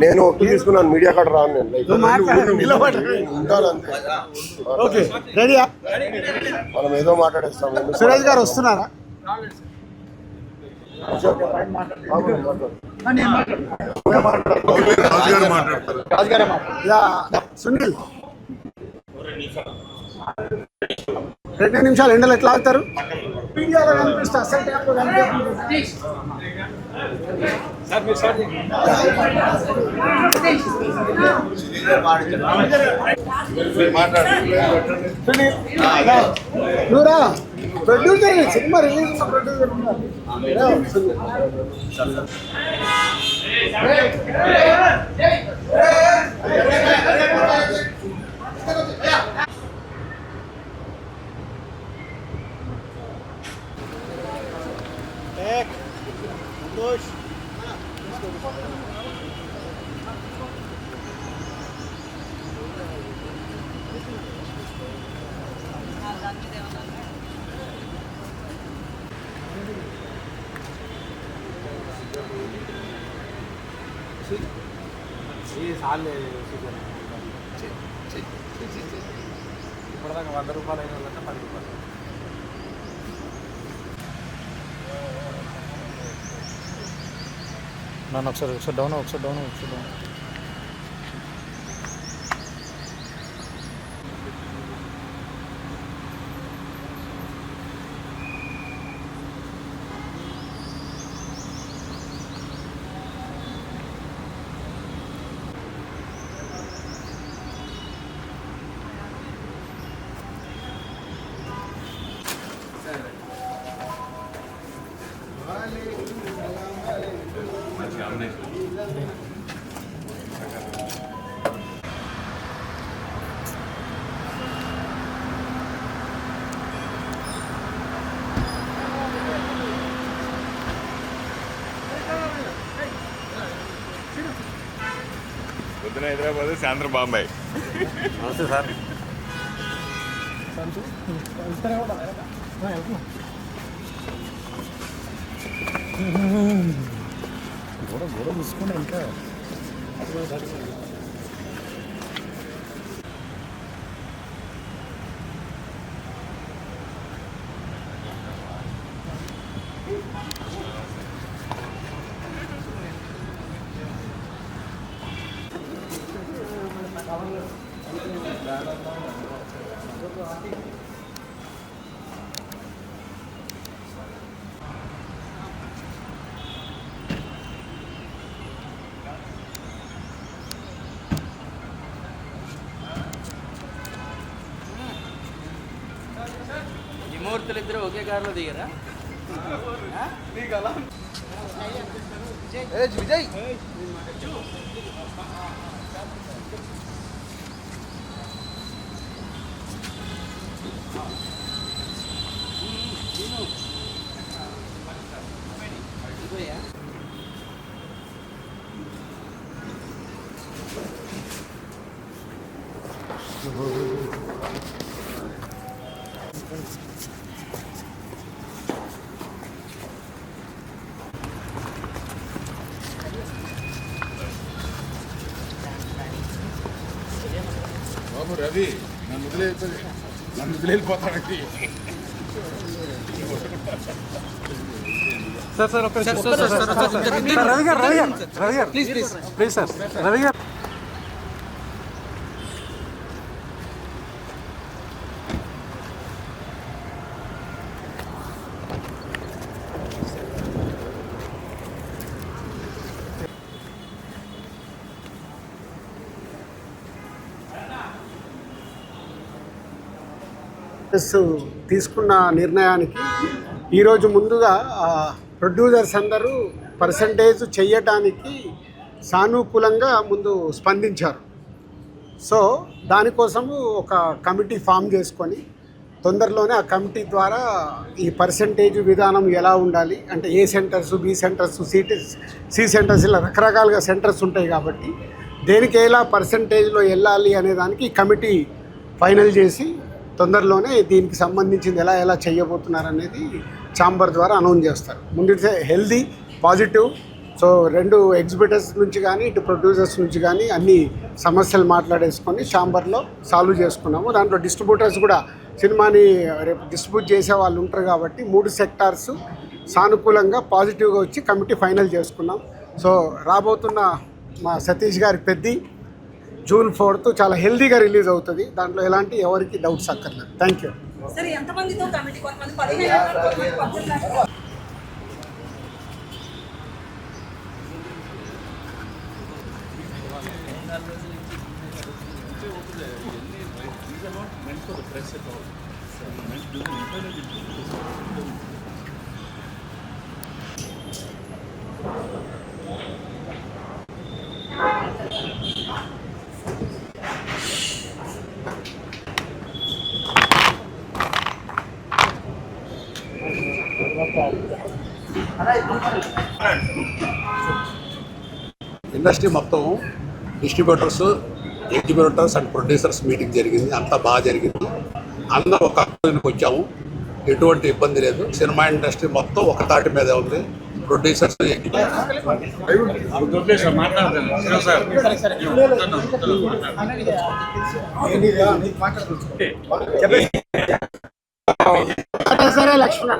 నేను ఒట్టు తీసుకున్నాను మీడియా కాడ రాను నేను ఓకే రెడీయా? మనం ఏదో మాట్లాడేస్తాం. సురేష్ గారు వస్తున్నారా? సునీల్ 2 నిమిషాలు ఎండలు ఎట్లా ఆగుతారు? మీడియాలో కనిపిస్తా అసలు ట్యాప్లో కనిపిస్తుంది. నువ్వురా ప్రొడ్యూసర్, సినిమా రిలీజ్ ప్రొడ్యూసర్ ఇప్పటిదాకా 100 రూపాయలు అయిన వాళ్ళంటే 10 రూపాయలు. నన్ను ఒకసారి డౌన్. పొద్దున హైదరాబాద్, సాయంత్రం బాంబే. నమస్తే సార్. గోడ చూసుకున్నా ఇంకా మూర్తులు ఇద్దరు ఒకే కారులో దిగారా? విజయ్ బాబు రవి నన్ను వదిలేకపోతానండి. సార్ రవి గారు ప్లీజ్ సార్ రవి గారు. తీసుకున్న నిర్ణయానికి ఈరోజు ముందుగా ప్రొడ్యూసర్స్ అందరూ పర్సంటేజ్ చెయ్యటానికి సానుకూలంగా ముందు స్పందించారు. సో దానికోసము ఒక కమిటీ ఫామ్ చేసుకొని తొందరలోనే ఆ కమిటీ ద్వారా ఈ పర్సంటేజ్ విధానం ఎలా ఉండాలి అంటే A centres, B centres, C centres ఇలా రకరకాలుగా సెంటర్స్ ఉంటాయి కాబట్టి దేనికి ఎలా పర్సంటేజ్లో వెళ్ళాలి అనే దానికి కమిటీ ఫైనల్ చేసి తొందరలోనే దీనికి సంబంధించింది ఎలా చేయబోతున్నారు అనేది ఛాంబర్ ద్వారా అనౌన్స్ చేస్తారు. ముందు హెల్దీ, పాజిటివ్, సో రెండు ఎగ్జిబిటర్స్ నుంచి కానీ ఇటు ప్రొడ్యూసర్స్ నుంచి కానీ అన్ని సమస్యలు మాట్లాడేసుకొని ఛాంబర్లో సాల్వ్ చేసుకున్నాము. దాంట్లో డిస్ట్రిబ్యూటర్స్ కూడా సినిమాని రేపు డిస్ట్రిబ్యూట్ చేసే వాళ్ళు ఉంటారు కాబట్టి 3 సెక్టార్స్ సానుకూలంగా పాజిటివ్గా వచ్చి కమిటీ ఫైనల్ చేసుకున్నాం. సో రాబోతున్న మా సతీష్ గారి పెద్ది జూన్ 4th చాలా హెల్దీగా రిలీజ్ అవుతుంది. దాంట్లో ఎలాంటి ఎవరికి డౌట్స్ అక్కర్లేదు. Thank you. సరే ఎంతమందితో కమిటీ? కొంతమంది 15 అంటారు, కొంతమంది 18 అంటారు. ఇండస్ట్రీ మొత్తం distributors, exhibitors and producers meeting జరిగింది. అంతా బాగా జరిగింది. అందరూ ఒక అక్కడికి వచ్చాము. ఎటువంటి ఇబ్బంది లేదు. సినిమా ఇండస్ట్రీ మొత్తం ఒక తాటి మీదే ఉంది. ప్రొడ్యూసర్స్ సరే లక్ష్మణ.